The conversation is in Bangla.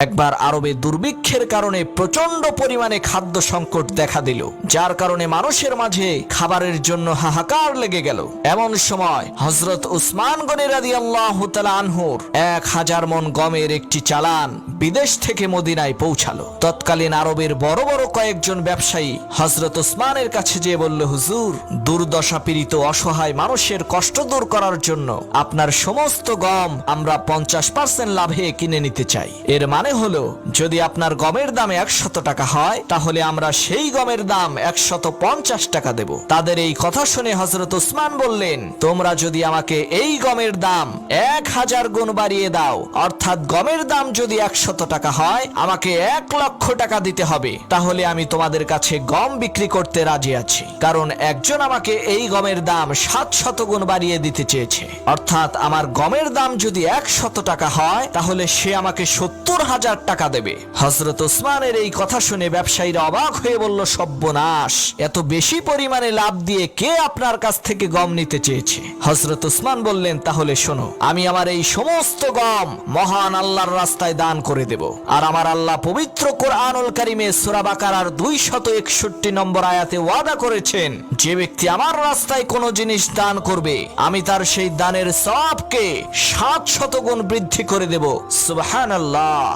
একবার আরবে দুর্ভিক্ষের কারণে প্রচন্ড পরিমাণে খাদ্য সংকট দেখা দিল, যার কারণে মানুষের মাঝে খাবারের জন্য হাহাকার লেগে গেল। এমন সময় হযরত উসমান গনি রাদিয়াল্লাহু তাআলা আনহুর 1000 মণ গমের একটি চালান বিদেশ থেকে মদিনায় পৌঁছালো। তৎকালীন আরবের বড় বড় কয়েকজন ব্যবসায়ী হযরত উসমানের কাছে যেয়ে বলল, হুজুর, দুর্দশা পীড়িত অসহায় মানুষের কষ্ট দূর করার জন্য আপনার সমস্ত গম আমরা 50% লাভে কিনে নিতে চাই। এর মানে হলো, যদি আপনার গমের দাম 100 টাকা হয়, তাহলে আমরা সেই গমের দাম 150 টাকা দেব। তাদের এই কথা শুনে হযরত উসমান বললেন, তোমরা যদি আমাকে এই গমের দাম 1000 গুণ বাড়িয়ে দাও, অর্থাৎ গমের দাম যদি 100 টাকা হয়, আমাকে 1 লক্ষ টাকা দিতে হবে, তাহলে আমি তোমাদের কাছে গম বিক্রি করতে রাজি আছি। কারণ একজন আমাকে এই গমের দাম 700 গুণ বাড়িয়ে দিতে চেয়েছে, অর্থাৎ আমার গমের দাম যদি 100 টাকা হয়, তাহলে সে আমাকে 70,000 টাকা দেবে। হযরত উসমানের এই কথা শুনে ব্যবসায়ীরা অবাক হয়ে বলল, সর্বনাশ, এত বেশি পরিমাণে লাভ দিয়ে কে আপনার কাছ থেকে গম নিতে চেয়েছে? হযরত উসমান বললেন, তাহলে শোনো, আমি আমার এই সমস্ত গম মহান আল্লাহর রাস্তায় দান করে দেব। আর আমার আল্লাহ পবিত্র কোরআনুল কারীমে সূরা বাকারার 261 নম্বর আয়াতে ওয়াদা করেছেন, যে ব্যক্তি আমার রাস্তায় কোনো জিনিস দান করবে, আমি তার সেই দানের সওয়াবকে 700 গুণ বৃদ্ধি করে দেব। সুবহানাল্লাহ।